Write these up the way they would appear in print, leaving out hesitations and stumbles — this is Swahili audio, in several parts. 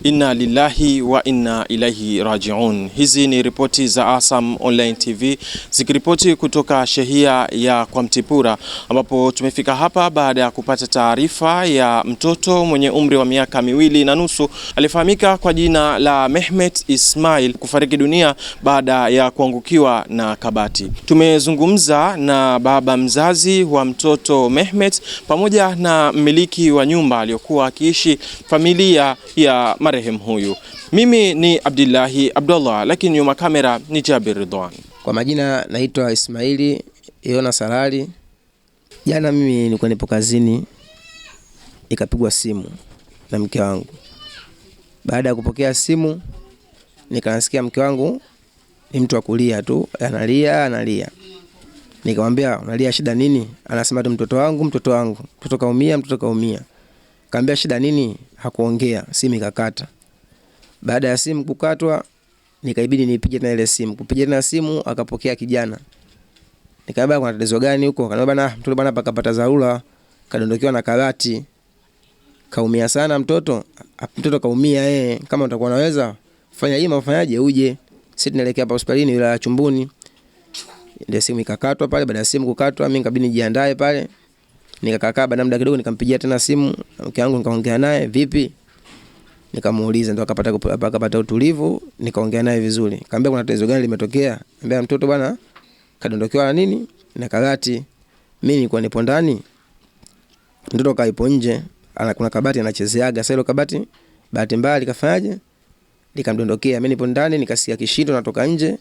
Inna lillahi wa inna ilaihi rajiun. Hizi ni ripoti za ASAM Online TV zikiripoti kutoka shehia ya Kwamtipura, ambapo tumefika hapa baada ya kupata taarifa ya mtoto mwenye umri wa miaka 2.5 alifahamika kwa jina la Mehmet Ismail kufariki dunia baada ya kuangukiwa na kabati. Tumezungumza na baba mzazi wa mtoto Mehmet pamoja na mmiliki wa nyumba aliyokuwa akiishi familia ya marehemu huyu. Mimi ni Abdillahi Abdullah, lakini nyuma kamera ni Jabir Ridwan. Kwa majina naitwa Ismaili Yona Salali. Jana mimi nilikuwa nipo kazini, nikapigwa simu na mke wangu. Baada ya kupokea simu, nikanasikia mke wangu ni mtu wa kulia tu, analia. Nikamwambia, unalia shida nini? Anasema tu mtoto wangu, mtoto kaumia. Kaambia shida nini? Hakuongea, simu ikakata. Baada ya simu kukatwa, nikaibidi nipige na ile simu. Kupiga na simu akapokea kijana. Nikamwambia kuna tatizo gani huko? Akaniambia bana, mtoto bana pakapata dharura, kadondokiwa na kabati. Kaumia sana mtoto kaumia kama utakuwa unaweza fanya hima ufanyaje uje. Sisi tunaelekea hapa hospitalini wilaya ya Chumbuni. Ndio simu ikakatwa pale. Baada ya simu kukatwa, mimi nikabidi nijiandae pale. Nikakaa baada muda kidogo nikampigia tena simu mke wangu, nikaongea naye vipi, nikamuuliza, ndo akapata utulivu, nikaongea naye vizuri. Kaambia kuna tatizo gani limetokea? Kaambia mtoto bwana kadondokewa na nini na kabati. Mimi nilikuwa nipo ndani, mtoto kaipo nje, kuna kabati anachezeaga. Sasa ile kabati bahati mbaya likafanyaje, likamdondokea. Mimi nipo ndani nikasikia kishindo, natoka nje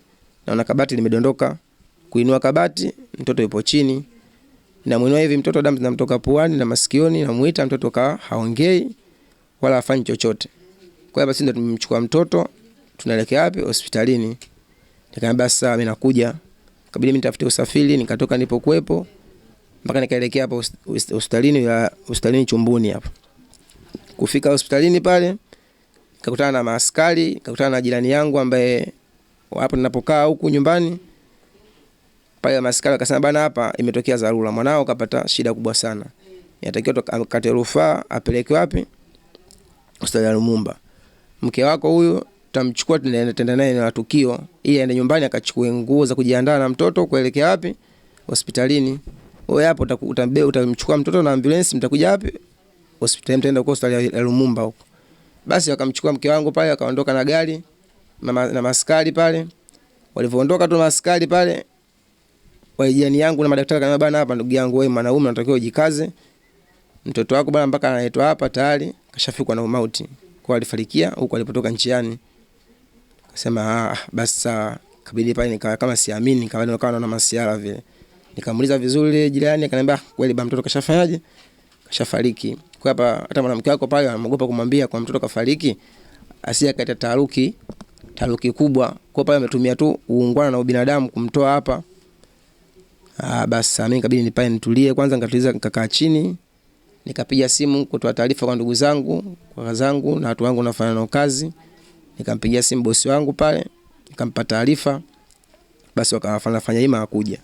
naona kabati limedondoka. Kuinua kabati, mtoto yupo chini. Na mwinua hivi mtoto, damu zinamtoka puani na masikioni. Namuita mtoto haongei wala hafanyi chochote. Kwa hiyo basi ndio tumemchukua mtoto, tunaelekea wapi? Hospitalini. Nikamwambia sasa mimi nakuja. Kabidi mimi nitafute usafiri, nikatoka nilipokuepo mpaka nikaelekea hapa hospitalini Chumbuni hapa. Kufika hospitalini pale, nikakutana na maaskari, nikakutana na jirani yangu ambaye hapo ninapokaa huku nyumbani. Pale maaskari akasema bana, hapa imetokea dharura, mwanao kapata shida kubwa sana. Inatakiwa akate rufaa apeleke wapi? Hospitali ya Lumumba. Mke wako huyu tutamchukua tunaenda naye na tukio, ili aende nyumbani akachukue nguo za kujiandaa na mtoto kuelekea wapi? Hospitalini. Wewe hapo utamchukua mtoto na ambulance, mtakuja wapi? Hospitali, mtaenda huko hospitali ya Lumumba huko. Basi wakamchukua mke wangu pale, akaondoka na gari na maaskari pale. Walipoondoka tu maaskari pale, wajirani yangu na madaktari kama bana, hapa ndugu yangu wewe mwanaume unatakiwa ujikaze. Mtoto wako bana mpaka anaitwa hapa tayari kashafikwa na mauti. Kwa alifarikia huko alipotoka njiani. Akasema basi kabidi pale nikawa kama siamini, nikawa na masiara vile. Nikamuuliza vizuri jirani, akaniambia kweli baba mtoto kashafanyaje? Kashafariki. Kwa hapa hata mwanamke wako pale anaogopa kumwambia kwa mtoto kafariki, asije kaita taharuki kubwa. Kwa pale ametumia tu uungwana na ubinadamu kumtoa hapa. Basi mimi kabidi nipae nitulie kwanza, nikakaa chini, nikapiga simu kutoa taarifa kwa ndugu zangu, kwa wazangu na watu wangu nafanya nao kazi. Nikampigia simu bosi wangu pale, nikampa taarifa. Basi wakafanya hima akuja.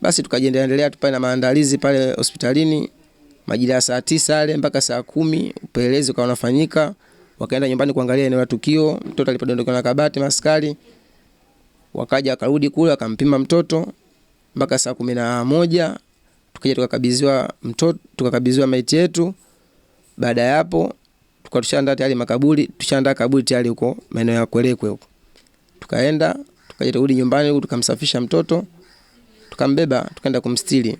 Basi tukaendelea tu pale na maandalizi pale hospitalini. Majira ya saa 9 yale mpaka saa 10 upelelezi ukawa unafanyika. Wakaenda nyumbani kuangalia eneo la tukio, mtoto alipodondoka na kabati. Maskari wakaja akarudi kule akampima mtoto mpaka saa 11. Tukaja tukakabidhiwa mtoto, tukakabidhiwa maiti yetu. Baada ya hapo tukashaandaa tayari makaburi, tushaandaa kaburi tayari huko maeneo ya Kwelekwe huko. Tukaja turudi nyumbani huko, tukamsafisha mtoto, tukambeba tukaenda kumstiri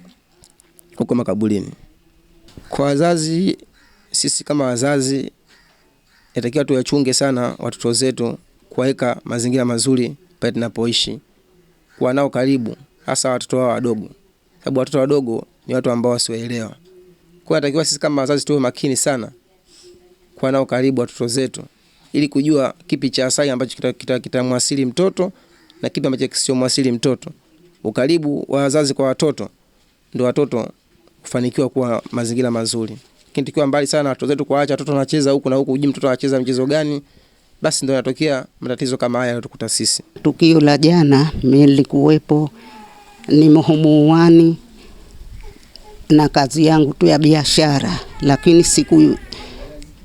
huko makaburini. Kwa wazazi, sisi kama wazazi inatakiwa tuyachunge sana watoto zetu, kuweka mazingira mazuri pale tunapoishi, kuwa nao karibu, hasa watoto wao wadogo. Sababu watoto wadogo ni watu ambao wasioelewa. Kwa hiyo inatakiwa sisi kama wazazi tuwe makini sana kuwa nao karibu watoto zetu, ili kujua kipi cha asili ambacho kitamwasili mtoto na kipi ambacho kisiomwasili mtoto. Ukaribu wa wazazi kwa watoto ndio watoto kufanikiwa kuwa mazingira mazuri. Lakini tukiwa mbali sana watoto zetu, kuacha watoto wanacheza huku na huku, hujui mtoto anacheza mchezo gani, basi ndio yanatokea matatizo kama haya yanatukuta sisi. Tukio la jana mimi nilikuwepo, ni mhumuani na kazi yangu tu ya biashara, lakini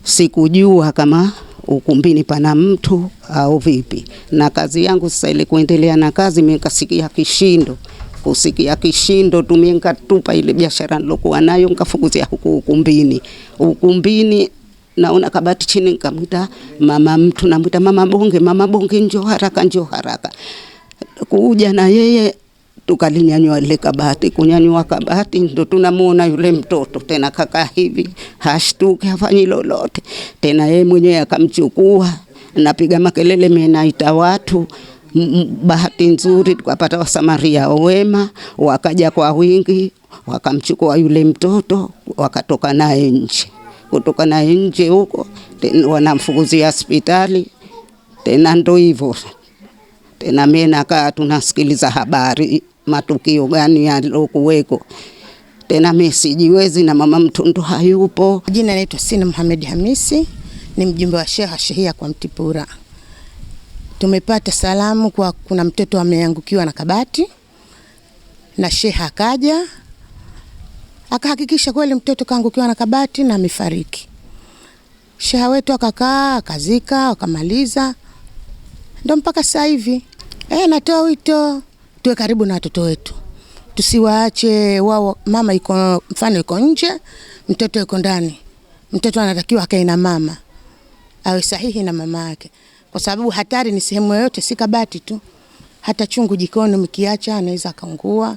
sikujua kama ukumbini pana mtu au vipi. Na kazi yangu sasa ile kuendelea na kazi, mimi nikasikia kishindo. Kusikia kishindo tu mimi nikatupa ile biashara nilokuwa nayo nikafukuzia huku ukumbini. Ukumbini naona kabati chini, nikamwita mama mtu, namwita mama Bonge, njoo haraka. Kuja na yeye tukalinyanyua ile kabati. Kunyanyua kabati ndo tunamuona yule mtoto tena kaka hivi, hashtuki hafanyi lolote. Tena yeye mwenyewe akamchukua, napiga makelele, mimi naita watu. Bahati nzuri tukapata wasamaria wema, wakaja kwa wingi, wakamchukua yule mtoto, wakatoka naye nje. Kutoka naye nje huko wanamfukuzia hospitali. Tena ndo hivyo. Tena mimi nakaa tunasikiliza habari, matukio gani yalokuweko. Tena mimi sijiwezi na mama mtu ndo hayupo. Jina naitwa Sina Mohamed Hamisi, ni mjumbe wa shehia kwa Mtipura. Tumepata salamu kwa kuna mtoto ameangukiwa na kabati, na sheha akaja akahakikisha kweli mtoto kaangukiwa na kabati na amefariki. Sheha wetu akakaa akazika akamaliza, ndio mpaka sasa hivi. Natoa wito tuwe karibu na watoto wetu, tusiwaache wao. Mama iko mfano iko nje, mtoto yuko ndani. Mtoto anatakiwa akae na mama, awe sahihi na mama yake, kwa sababu hatari ni sehemu yoyote, si kabati tu. Hata chungu jikoni mkiacha anaweza kaungua.